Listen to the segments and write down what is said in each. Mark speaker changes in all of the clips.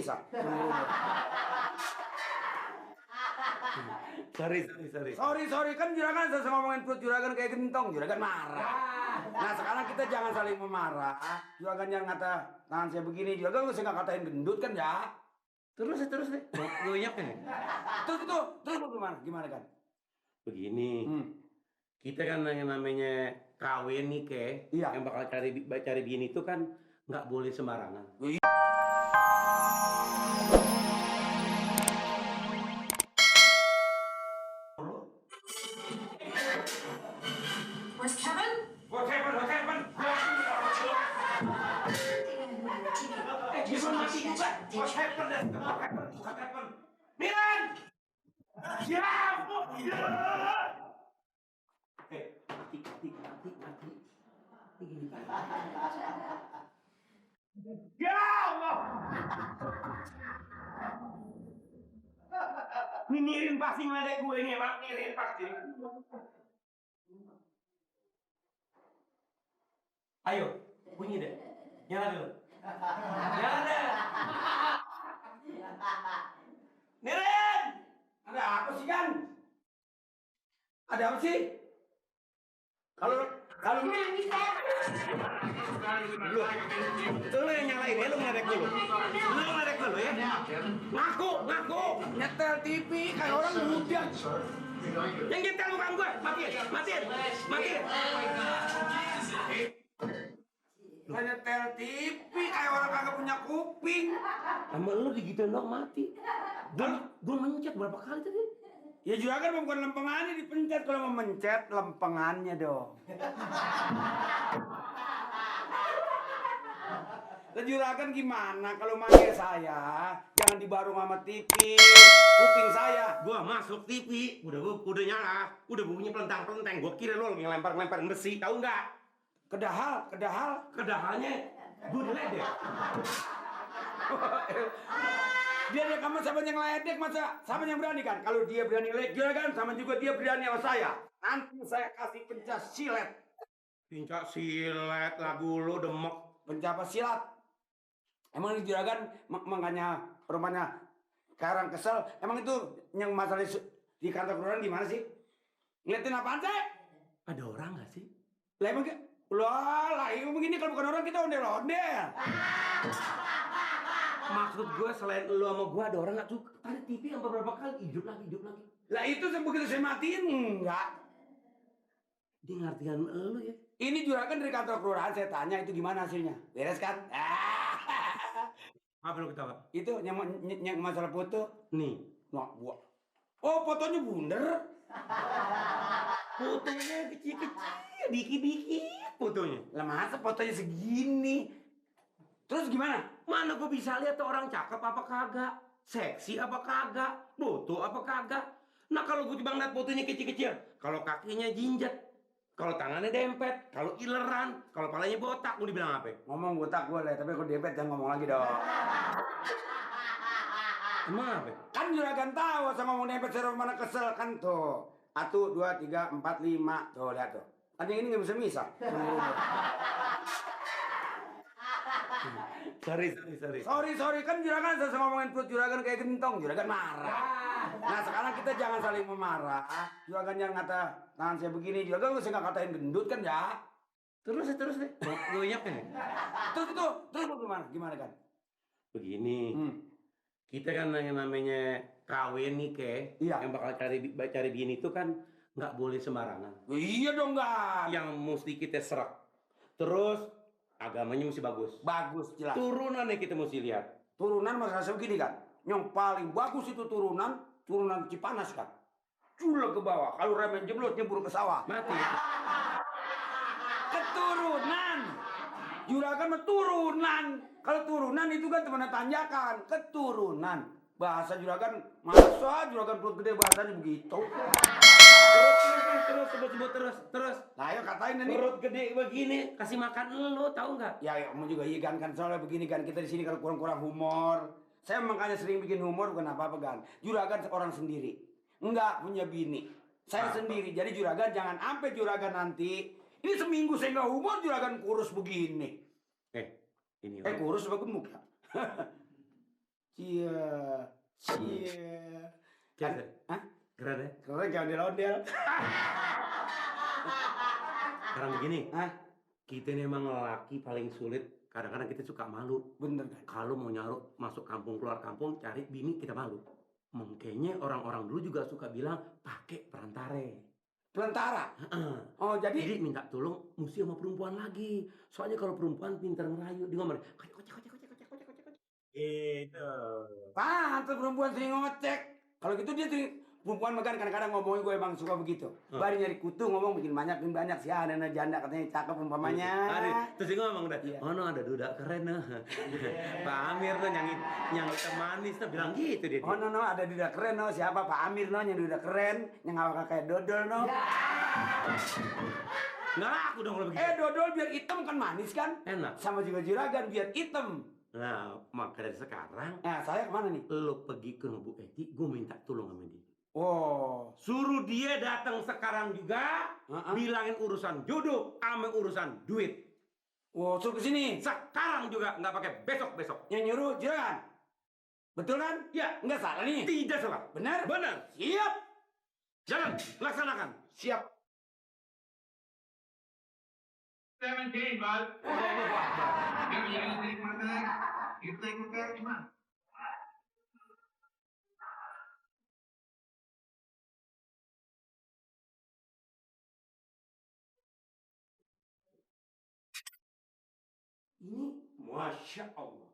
Speaker 1: bisa. Sorry kan juragan saya ngomongin perut juragan kayak gentong, juragan marah. Nah sekarang kita jangan saling memarah. Juragan jangan kata tangan saya begini, juragan saya nggak katain gendut kan ya.
Speaker 2: Terus deh. Goyok nih.
Speaker 1: Terus gimana kan?
Speaker 2: Begini. Kita kan yang namanya kawin nih
Speaker 1: Iya.
Speaker 2: yang bakal cari bini itu kan nggak boleh sembarangan.
Speaker 3: Where's Kevin?
Speaker 1: What happened? Gimana mati juga? What happened? Miran! Diam!
Speaker 2: Mati.
Speaker 1: Ya Allah! Nirin pasti ngeledek gue ini emang, Nirin pasti.
Speaker 2: Ayo, bunyi deh. Nyala dulu. Nyala deh.
Speaker 1: Nirin! Ada apa sih kan? Ada apa sih? Kalau
Speaker 2: Lu yang nyalain ya, lu ngeledek dulu. Ya.
Speaker 1: ngaku nyetel TV kayak orang muda.
Speaker 2: Yang nyetel bukan gue. Matiin.
Speaker 1: Nyetel TV kayak orang kagak punya kuping.
Speaker 2: Sama lu digituin dong mati. Gue mencet berapa kali tadi?
Speaker 1: Ya juragan bukan lempengannya dipencet, kalau mau mencet lempengannya dong. Juragan gimana kalau manggil saya jangan dibarung sama TV kuping saya.
Speaker 2: Gua masuk TV, udah nyala, udah bunyi pelentang-pelentang. Gua kira lo lagi ngelempar besi, tahu nggak?
Speaker 1: Kedahal.
Speaker 2: Kedahalnya gua diledek.
Speaker 1: Dia kamu sama yang ledek masa sama yang berani kan? Kalau dia berani ledek juragan sama juga dia berani sama saya. Nanti saya kasih pencak silet.
Speaker 2: Pincak silet lagu lo demek.
Speaker 1: Pencak silat. Emang ini juragan makanya rumahnya sekarang kesel. Emang itu yang masalah di kantor kelurahan gimana sih? Ngeliatin apaan sih?
Speaker 2: Ada orang nggak sih?
Speaker 1: Lah emang lah begini kalau bukan orang kita ondel-ondel.
Speaker 2: Maksud gue selain lu sama gue ada orang nggak tuh? Tadi TV yang beberapa kali hidup lagi.
Speaker 1: Lah itu begitu saya matiin enggak.
Speaker 2: Dia ngartian lu ya?
Speaker 1: Ini juragan dari kantor kelurahan saya tanya itu gimana hasilnya? Beres kan?
Speaker 2: Apa lu ketawa?
Speaker 1: Itu yang masalah foto.
Speaker 2: Nih.
Speaker 1: Nah, gua. Oh, fotonya bunder.
Speaker 2: Fotonya kecil-kecil, dikit-dikit fotonya.
Speaker 1: Lah masa fotonya segini? Terus gimana?
Speaker 2: Mana gue bisa lihat tuh orang cakep apa kagak? Seksi apa kagak? Boto apa kagak? Nah kalau gue tiba ngeliat fotonya kecil-kecil, kalau kakinya jinjet, kalau tangannya dempet, kalau ileran, kalau palanya botak, mau dibilang apa?
Speaker 1: Ngomong botak gue lah, tapi kalau dempet jangan ngomong lagi dong.
Speaker 2: Emang apa?
Speaker 1: Kan juragan tahu sama ngomong dempet saya mana kesel kan tuh. 1, 2, 3, 4, 5. Tuh lihat tuh. Kan yang ini nggak bisa misah. Sorry kan juragan saya ngomongin perut juragan kayak gentong, juragan marah. Nah sekarang kita jangan saling memarah. Juragan jangan kata tangan saya begini, juragan saya nggak katain gendut kan ya.
Speaker 2: Terus deh. Goyok nih.
Speaker 1: Terus gimana kan?
Speaker 2: Begini. Kita kan yang namanya kawin nih
Speaker 1: Iya.
Speaker 2: yang bakal cari bini itu kan nggak boleh sembarangan.
Speaker 1: Iya dong nggak.
Speaker 2: Yang mesti kita serak. Terus agamanya mesti bagus.
Speaker 1: Bagus jelas.
Speaker 2: Turunannya kita mesti lihat.
Speaker 1: Turunan masalah begini kan. Yang paling bagus itu turunan Cipanas kan. Culek ke bawah. Kalau remen jeblos nyebur ke sawah.
Speaker 2: Mati.
Speaker 1: Keturunan. Juragan mah turunan. Kalau turunan itu kan teman tanjakan. Keturunan. Bahasa juragan masa juragan perut gede bahasanya begitu.
Speaker 2: Terus.
Speaker 1: Nah ayo katain ini.
Speaker 2: Perut gede begini kasih makan lu tahu nggak?
Speaker 1: Ya kamu juga iya kan soalnya begini kan kita di sini kalau kurang humor. Saya makanya sering bikin humor bukan apa-apa kan. Juragan orang sendiri. Enggak punya bini. Saya sendiri. Jadi juragan jangan sampai juragan nanti. Ini seminggu saya nggak humor juragan kurus begini.
Speaker 2: Ini.
Speaker 1: Kurus apa gemuk ya? Cia. Cia.
Speaker 2: Keren.
Speaker 1: Hah?
Speaker 2: Keren ya?
Speaker 1: Keren kayak ondel-ondel.
Speaker 2: Sekarang begini,
Speaker 1: Hah?
Speaker 2: kita ini emang lelaki paling sulit. Kadang-kadang kita suka malu.
Speaker 1: Bener kan?
Speaker 2: Kalau mau nyaru masuk kampung keluar kampung cari bini kita malu. Mungkinnya orang-orang dulu juga suka bilang pakai perantare.
Speaker 1: Pelantara.
Speaker 2: Heeh.
Speaker 1: Oh, jadi
Speaker 2: Jadi minta tolong mesti sama perempuan lagi. Soalnya kalau perempuan pintar ngerayu, dia ngomong, kocek, kocek, kocek, kocek, kocek, kocek, kocek. Gitu.
Speaker 1: pantes perempuan sering ngocek. Kalau gitu dia sering perempuan makan kadang-kadang ngomongnya gue emang suka begitu. Bari nyari kutu ngomong bikin banyak si ada janda katanya cakep umpamanya.
Speaker 2: Terus dia ngomong dah,
Speaker 1: Iya.
Speaker 2: oh no ada duda keren nah. Pak Amir no yang manis no bilang gitu dia.
Speaker 1: Oh no ada duda keren no siapa Pak Amir no yang duda keren yang awak kayak dodol no.
Speaker 2: Nggak laku dong kalau begitu.
Speaker 1: Dodol biar hitam kan manis kan?
Speaker 2: Enak.
Speaker 1: Sama juga juragan biar hitam.
Speaker 2: Nah, maka dari sekarang
Speaker 1: Nah saya kemana nih?
Speaker 2: lo pergi ke Bu Eti, gue minta tolong sama dia.
Speaker 1: Oh,
Speaker 2: Suruh dia datang sekarang juga, bilangin urusan jodoh, sama urusan duit.
Speaker 1: oh suruh kesini.
Speaker 2: Sekarang juga, nggak pakai besok-besok.
Speaker 1: Yang nyuruh juragan. Betul kan?
Speaker 2: Ya,
Speaker 1: Nggak salah nih.
Speaker 2: tidak salah.
Speaker 1: Benar?
Speaker 2: Benar.
Speaker 1: Siap.
Speaker 2: Jalan, laksanakan.
Speaker 1: Siap.
Speaker 3: 17, bud. You take my bag? You take my bag? Come on.
Speaker 2: Ini, Masya Allah.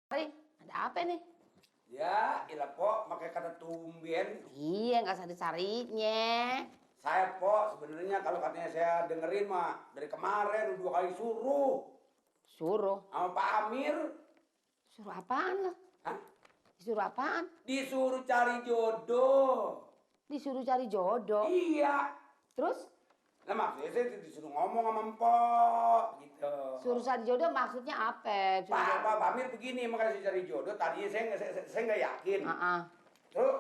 Speaker 4: Hari, ada apa nih?
Speaker 1: Ya, ilah po, pakai kata tumben.
Speaker 4: Iya, nggak usah dicarinya.
Speaker 1: Saya po, sebenarnya kalau katanya saya dengerin mah dari kemarin 2 kali suruh
Speaker 4: Suruh.
Speaker 1: sama Pak Amir.
Speaker 4: Suruh apaan lo?
Speaker 1: Hah?
Speaker 4: Disuruh apaan?
Speaker 1: Disuruh cari jodoh.
Speaker 4: Disuruh cari jodoh.
Speaker 1: Iya.
Speaker 4: Terus,
Speaker 1: Nah maksudnya saya disuruh ngomong sama Mpok gitu.
Speaker 4: suruh cari jodoh maksudnya apa?
Speaker 1: Pak Amir begini, makanya saya cari jodoh. Tadinya saya nggak yakin. Terus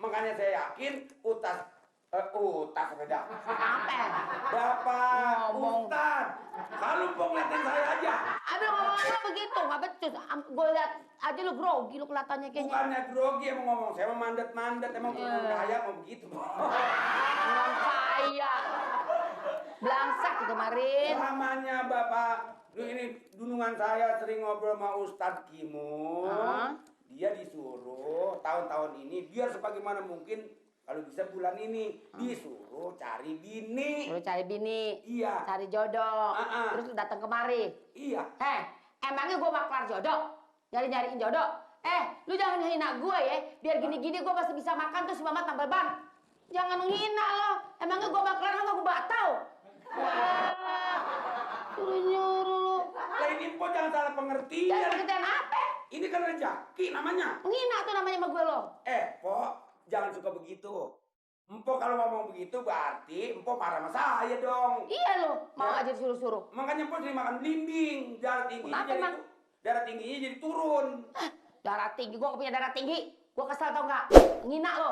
Speaker 1: makanya saya yakin utas beda.
Speaker 4: Apa?
Speaker 1: Bapak
Speaker 4: Ngomong.
Speaker 1: Ustad, kalau Mpok ngeliatin saya aja.
Speaker 4: Aduh, ngomong lo begitu, nggak becus. Gue liat aja lu grogi, lu kelihatannya kayaknya.
Speaker 1: Bukannya grogi emang ngomong, saya mau mandat, emang turun kaya mau begitu.
Speaker 4: Orang kaya. Belangsak kemarin.
Speaker 1: Selamanya Bapak, ini dunungan saya sering ngobrol sama Ustadz Kimu. Dia disuruh tahun-tahun ini biar sebagaimana mungkin kalau bisa bulan ini disuruh cari bini.
Speaker 4: Suruh cari bini.
Speaker 1: Iya.
Speaker 4: Cari jodoh. Terus lu datang kemari.
Speaker 1: Iya.
Speaker 4: Emangnya gue maklar jodoh? Nyari-nyariin jodoh? Lu jangan hina gue ya. Biar gini-gini gue masih bisa makan tuh si Mamat tambal ban. Jangan menghina lo. Emangnya gue maklar lo gue batau? Suruh nyuruh lu.
Speaker 1: Lah ini Mpok jangan salah pengertian.
Speaker 4: Jangan pengertian apa?
Speaker 1: Ini kan rezeki namanya.
Speaker 4: Menghina tuh namanya sama gue lo.
Speaker 1: Pok, jangan suka begitu. Mpok kalau ngomong begitu berarti Mpok marah sama saya dong.
Speaker 4: Iya lo, mau aja disuruh-suruh.
Speaker 1: Makanya Mpok sering makan belimbing, darah tingginya
Speaker 4: Kenapa,
Speaker 1: jadi
Speaker 4: Mang?
Speaker 1: darah tingginya jadi turun.
Speaker 4: Darah tinggi, gue punya darah tinggi. Gue kesel tau nggak? Menghina lo.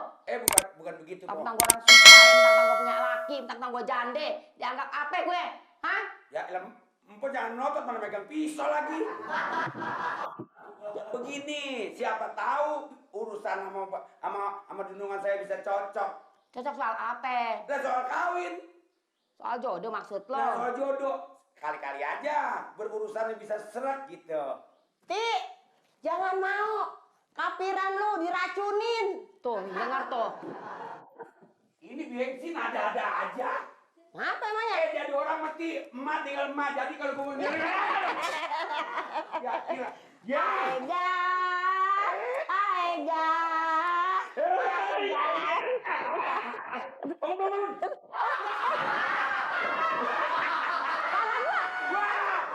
Speaker 1: Bukan begitu, Pok.
Speaker 4: Tentang gue orang susah, tentang gue punya laki, tentang gue jande. Dianggap apa gue? Hah?
Speaker 1: Ya, Mpok jangan notot mana megang pisau lagi. Begini, siapa tahu urusan sama dunungan saya bisa cocok.
Speaker 4: Cocok soal apa?
Speaker 1: Lah soal kawin,
Speaker 4: Soal jodoh maksud lo?
Speaker 1: nah soal jodoh. Kali-kali aja berurusannya bisa seret gitu.
Speaker 5: Ti, jangan mau. Kapiran lu diracunin.
Speaker 4: Tuh, dengar tuh.
Speaker 1: Ini bensin ada-ada aja.
Speaker 5: Apa emangnya?
Speaker 1: Jadi orang mesti emak tinggal emak. Jadi kalau gue mau ya, gila. Ya.
Speaker 5: Aiga. Aiga.
Speaker 1: Bangun.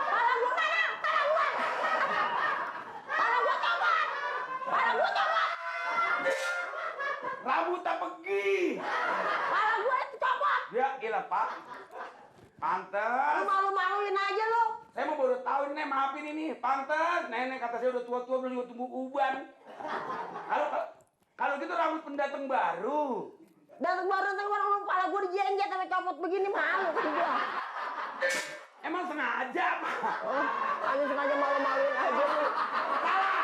Speaker 5: Pala gua mana? Pala gua. Pala gua copot. Pala gua copot.
Speaker 1: Rambut tak pergi.
Speaker 5: Pala gua itu copot.
Speaker 1: Ya, gila, Pak. Pantes.
Speaker 5: Lu malu-maluin aja lu.
Speaker 1: Saya mau baru tahu ini, maafin ini. Pantes. Nenek kata saya udah tua-tua belum juga tumbuh uban. Kalau gitu rambut pendatang baru.
Speaker 5: Dan baru orang pala gua dijenjet sampai copot begini malu kan gua.
Speaker 1: Emang sengaja, Pak?
Speaker 5: Oh, hanya sengaja malu-maluin aja lu. Salah.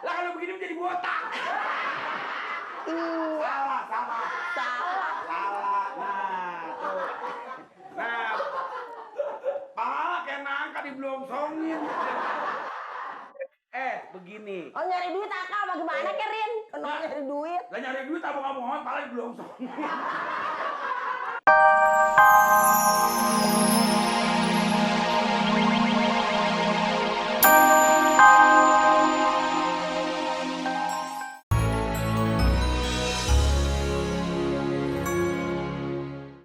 Speaker 1: Lah kalau begini menjadi botak.
Speaker 5: Iya,
Speaker 1: Salah.
Speaker 5: salah.
Speaker 1: Salah. Nah, tuh. Nah, pala kayak nangka diblongsongin. Begini.
Speaker 5: Oh, nyari duit akal bagaimana, Kerin? Kalau nyari duit.
Speaker 1: Lah nyari duit apa ngomong-ngomong pala diblongsongin.